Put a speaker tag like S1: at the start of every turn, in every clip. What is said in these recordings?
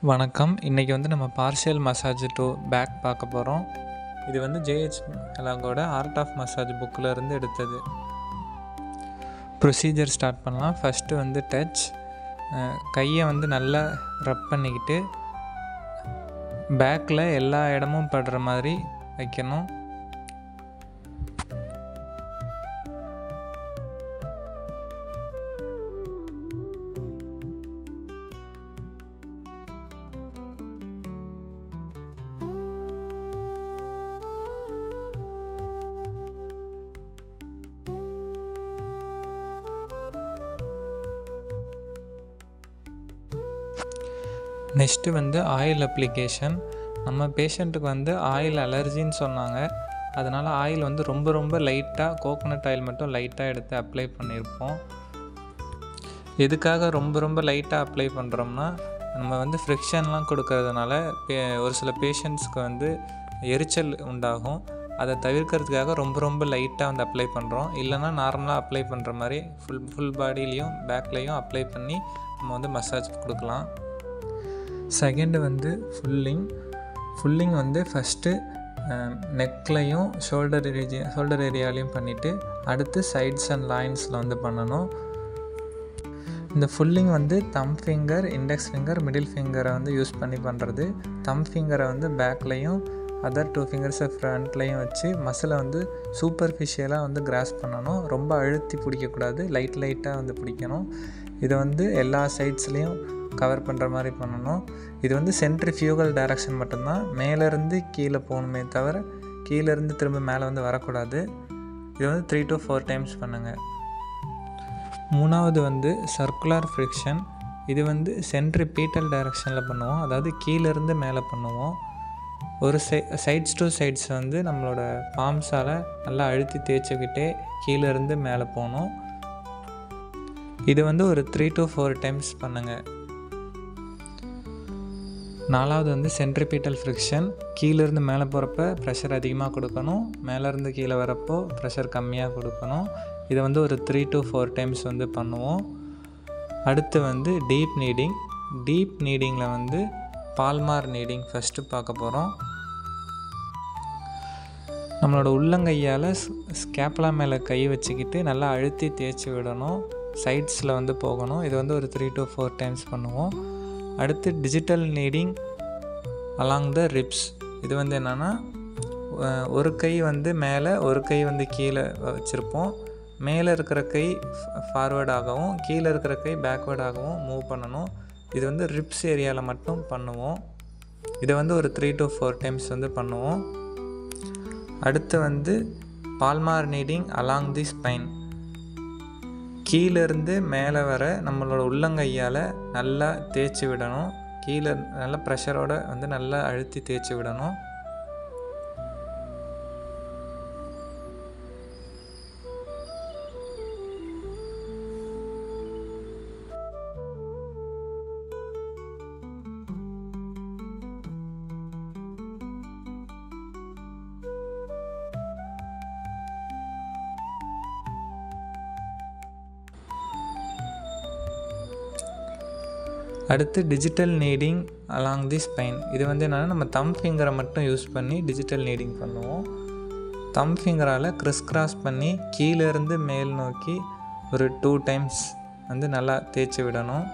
S1: வணக்கம். இன்றைக்கி நம்ம பார்ஷியல் மசாஜ் டு பேக் பார்க்க போகிறோம். இது ஜேஹெச் ஹெலாகோட ஆர்ட் ஆஃப் மசாஜ் புக்கில் இருந்து எடுத்தது. ப்ரொசீஜர் ஸ்டார்ட் பண்ணலாம். ஃபஸ்ட்டு டச், கையை நல்லா ரப் பண்ணிக்கிட்டு பேக்கில் எல்லா இடமும் படுற மாதிரி வைக்கணும். Next oil application. நம்ம பேஷண்ட்டுக்கு ஆயில் அலர்ஜின்னு சொன்னாங்க. அதனால் ஆயில் ரொம்ப ரொம்ப லைட்டாக, கோகோனட் ஆயில் மட்டும் லைட்டாக எடுத்து அப்ளை பண்ணியிருப்போம். எதுக்காக ரொம்ப ரொம்ப லைட்டாக அப்ளை பண்ணுறோம்னா, நம்ம ஃப்ரிக்ஷன்லாம் கொடுக்கறதுனால ஒரு சில பேஷண்ட்ஸ்க்கு எரிச்சல் உண்டாகும். அதை தவிர்க்கிறதுக்காக ரொம்ப ரொம்ப லைட்டாக அப்ளை பண்ணுறோம். இல்லைனா நார்மலாக அப்ளை பண்ணுற மாதிரி ஃபுல் பாடியிலையும் பேக்லேயும் அப்ளை பண்ணி நம்ம மசாஜ் கொடுக்கலாம். செகண்டு ஃபுல்லிங் ஃபஸ்ட்டு நெக்லையும் ஷோல்டர் ஏரியாலையும் பண்ணிவிட்டு அடுத்து சைட்ஸ் அண்ட் லைன்ஸில் பண்ணணும். இந்த pulling thumb finger, index finger, middle ஃபிங்கரை யூஸ் பண்ணி பண்ணுறது. தம் ஃபிங்கரை பேக்லையும் அதர் 2 ஃபிங்கர்ஸை ஃப்ரண்ட்லையும் வச்சு மசிலை சூப்பர்ஃபிஷியலாக கிராஸ் பண்ணணும். ரொம்ப அழுத்தி பிடிக்கக்கூடாது, லைட்டாக பிடிக்கணும். இதை எல்லா சைட்ஸ்லேயும் கவர் பண்ணுற மாதிரி பண்ணணும். இது சென்ட்ரிஃபியூகல் டைரக்ஷன் மட்டும்தான். மேலேருந்து கீழே போகணுமே தவிர கீழேருந்து திரும்ப மேலே வரக்கூடாது. இது 3 to 4 டைம்ஸ் பண்ணுங்கள். மூணாவது சர்க்குலர் ஃப்ரிக்ஷன். இது சென்ட்ரிபீட்டல் டைரக்ஷனில் பண்ணுவோம். அதாவது கீழேருந்து மேலே பண்ணுவோம். ஒரு சைட்ஸ் டு சைட்ஸ் நம்மளோட பாம்ஸால் நல்லா அழுத்தி தேய்ச்சிக்கிட்டே கீழேருந்து மேலே போகணும். இது ஒரு 3 to 4 டைம்ஸ் பண்ணுங்கள். நாலாவது சென்ட்ரிபீட்டல் ஃப்ரிக்ஷன். கீழேருந்து மேலே போகிறப்ப ப்ரெஷர் அதிகமாக கொடுக்கணும், மேலேருந்து கீழே வரப்போ ப்ரெஷர் கம்மியாக கொடுக்கணும். இதை ஒரு 3 to 4 டைம்ஸ் பண்ணுவோம். அடுத்து டீப் நீடிங். டீப் நீடிங்கில் பால்மார் நீடிங் ஃபஸ்ட்டு பார்க்க போகிறோம். நம்மளோட உள்ளங்கையால் ஸ்கேப்லா மேலே கை வச்சுக்கிட்டு நல்லா அழுத்தி தேய்ச்சி விடணும். சைட்ஸில் போகணும். இது ஒரு 3 to 4 டைம்ஸ் பண்ணுவோம். அடுத்து digital needing along the ribs. இது என்னென்னா, ஒரு கை மேலே, ஒரு கை கீழே வச்சுருப்போம். மேலே இருக்கிற கை ஃபார்வேர்டாகவும் கீழே இருக்கிற கை பேக்வேர்டாகவும் மூவ் பண்ணணும். இது ரிப்ஸ் ஏரியாவில் மட்டும் பண்ணுவோம். இதை ஒரு 3 to 4 டைம்ஸ் பண்ணுவோம். அடுத்து palmar needing along the spine. கீழேருந்து மேலே வர நம்மளோட உள்ளங்கையால் நல்லா தேய்ச்சி விடணும். கீழே நல்லா ப்ரெஷரோடு நல்லா அழுத்தி தேய்ச்சி விடணும். அடுத்து digital needing along the spine. இது என்னென்னா, நம்ம தம் ஃபிங்கரை மட்டும் யூஸ் பண்ணி டிஜிட்டல் நீடிங் பண்ணுவோம். தம் ஃபிங்கரால் கிராஸ் பண்ணி கீழேருந்து மேல் நோக்கி ஒரு 2 டைம்ஸ் நல்லா தேய்ச்சி விடணும்.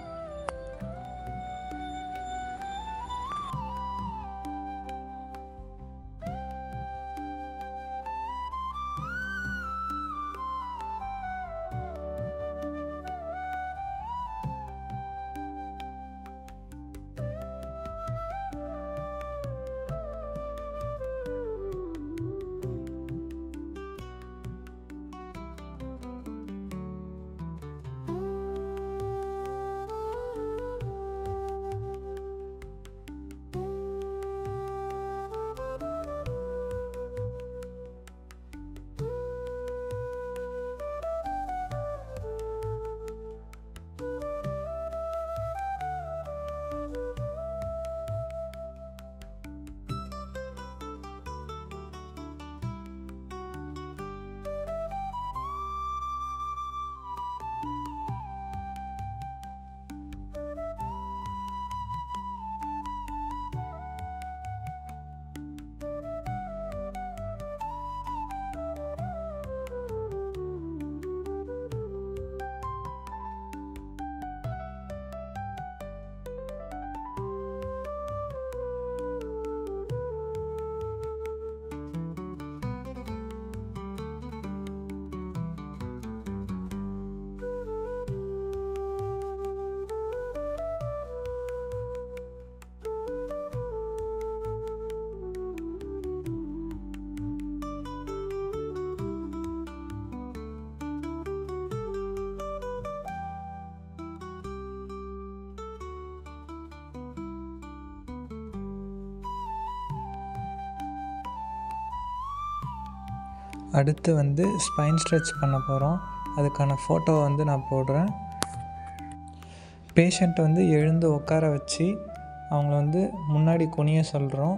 S1: அடுத்து வந்து ஸ்பைன் ஸ்ட்ரெச் பண்ண போகிறோம். அதுக்கான ஃபோட்டோவை வந்து நான் போடுறேன். பேஷண்ட்டை வந்து எழுந்து உட்கார வச்சு அவங்கள வந்து முன்னாடி குனிய சொல்கிறோம்.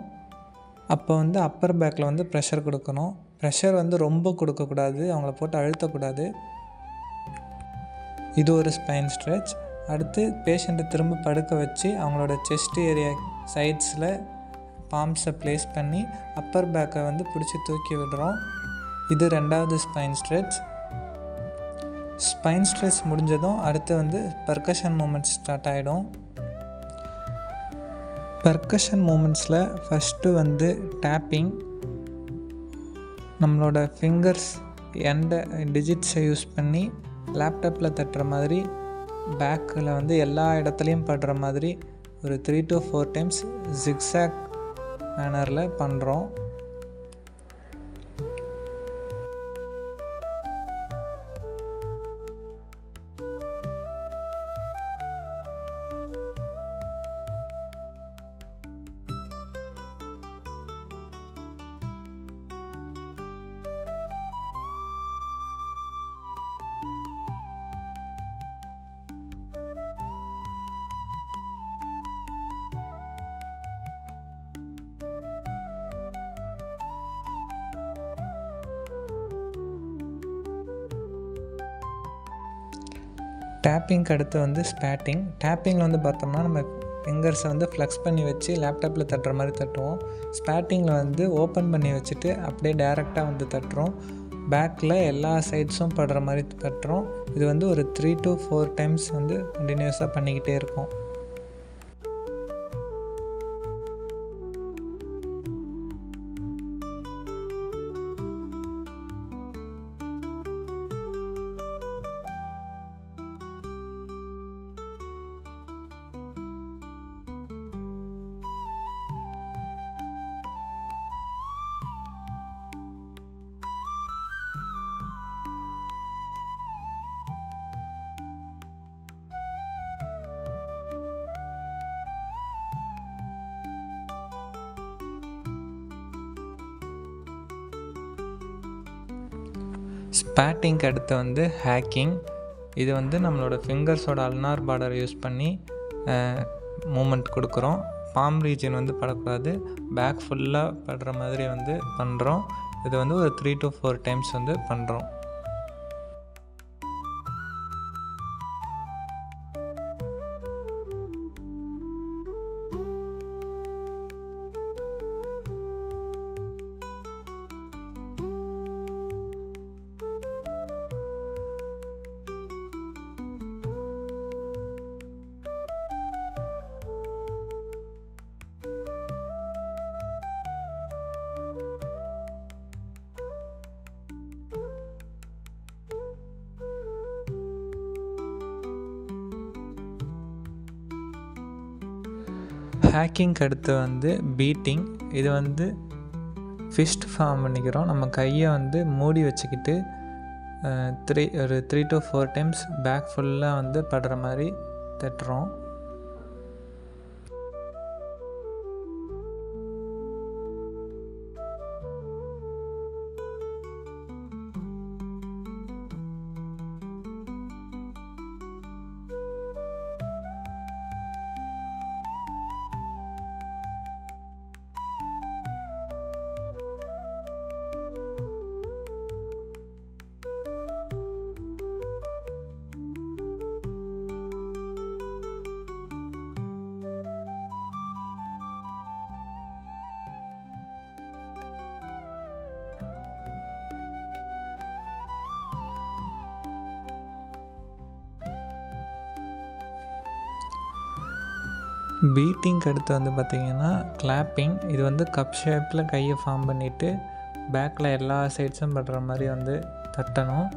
S1: அப்போ வந்து அப்பர் பேக்கில் வந்து ப்ரெஷர் கொடுக்கணும். ப்ரெஷர் வந்து ரொம்ப கொடுக்கக்கூடாது, அவங்கள போட்டு அழுத்தக்கூடாது. இது ஒரு ஸ்பைன் ஸ்ட்ரெச். அடுத்து பேஷண்ட்டை திரும்ப படுக்க வச்சு அவங்களோட செஸ்ட் ஏரியா சைட்ஸில் பாம்ஸை ப்ளேஸ் பண்ணி அப்பர் பேக்கை வந்து பிடிச்சி தூக்கி விடுறோம். இது 2வது ஸ்பைன் ஸ்ட்ரெச். ஸ்பைன் ஸ்ட்ரெச் முடிஞ்சதும் அடுத்து வந்து பர்கஷன் மூமெண்ட்ஸ் ஸ்டார்ட் ஆகிடும். பர்கஷன் மூமெண்ட்ஸில் ஃபஸ்ட்டு வந்து டேப்பிங். நம்மளோட ஃபிங்கர்ஸ் எந்த டிஜிட்ஸை யூஸ் பண்ணி லேப்டாப்பில் தட்டுற மாதிரி பேக்கில் வந்து எல்லா இடத்துலையும் படுற மாதிரி ஒரு 3 to 4 டைம்ஸ் ஜிக்ஸாக் மேனரில் பண்ணுறோம். டேப்பிங்க்கு அடுத்து வந்து ஸ்பேட்டிங். டேப்பிங்கில் வந்து பார்த்தோம்னா நம்ம ஃபிங்கர்ஸை வந்து ஃப்ளெக்ஸ் பண்ணி வச்சு லேப்டாப்பில் தட்டுற மாதிரி தட்டுவோம். ஸ்பேட்டிங்கில் வந்து ஓப்பன் பண்ணி வச்சுட்டு அப்படியே டைரெக்டாக வந்து தட்டுறோம். பேக்கில் எல்லா சைட்ஸும் படுற மாதிரி தட்டுறோம். இது வந்து ஒரு 3 to 4 டைம்ஸ் வந்து கண்டினியூஸாக பண்ணிக்கிட்டே இருக்கோம். ஸ்பேட்டிங்க்கு அடுத்து வந்து ஹேக்கிங். இது வந்து நம்மளோட ஃபிங்கர்ஸோட அல்னார் பார்டரை யூஸ் பண்ணி மூமெண்ட் கொடுக்குறோம். பாம் ரீஜன் வந்து படக்கூடாது, பேக் ஃபுல்லாக படுற மாதிரி வந்து பண்ணுறோம். இது வந்து ஒரு 3 to 4 டைம்ஸ் வந்து பண்ணுறோம். ஹேக்கிங்க்கு அடுத்து வந்து பீட்டிங். இது வந்து ஃபிஸ்ட் ஃபார்ம் பண்ணிக்கிறோம். நம்ம கையை வந்து மூடி வச்சுக்கிட்டு ஒரு 3 to 4 டைம்ஸ் பேக் ஃபுல்லாக வந்து படுற மாதிரி தட்டுறோம். பீட்டிங்க்கு அடுத்து வந்து பார்த்திங்கன்னா கிளாப்பிங். இது வந்து கப் ஷேப்பில் கையை ஃபார்ம் பண்ணிவிட்டு பேக்கில் எல்லா சைட்ஸும் படுற மாதிரி வந்து தட்டணும்.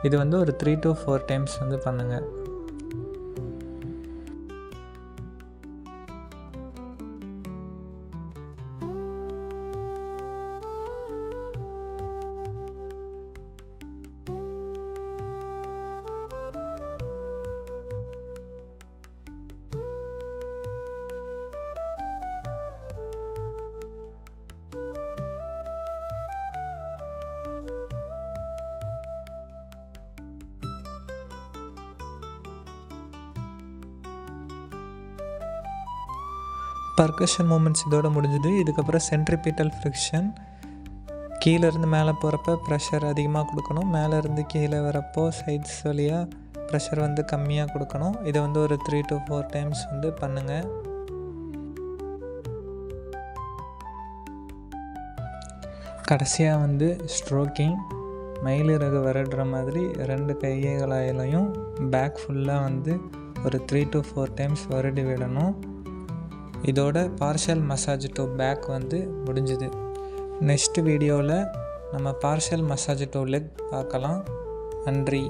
S1: இது வந்து ஒரு 3 to 4 டைம்ஸ் வந்து பண்ணுங்கள். பர்கஷன் மூமெண்ட்ஸ் இதோட முடிஞ்சுது. இதுக்கப்புறம் சென்ட்ரிபீட்டல் ஃப்ரிக்ஷன். கீழேருந்து மேலே போகிறப்ப ப்ரெஷர் அதிகமாக கொடுக்கணும், மேலேருந்து கீழே வரப்போ சைட்ஸ் வழியாக ப்ரெஷர் வந்து கம்மியாக கொடுக்கணும். இதை வந்து ஒரு 3 to 4 டைம்ஸ் வந்து பண்ணுங்கள். கடைசியாக வந்து ஸ்ட்ரோக்கிங். மயிலிறகு வருடுற மாதிரி 2 கைகளாலையும் பேக் ஃபுல்லாக வந்து ஒரு 3 to 4 டைம்ஸ் வருடி விடணும். இதோட பார்ஷியல் மசாஜ் டு பேக் வந்து முடிஞ்சுது. நெக்ஸ்ட் வீடியோவில் நம்ம பார்ஷியல் மசாஜ் டு லெக் பார்க்கலாம். நன்றி.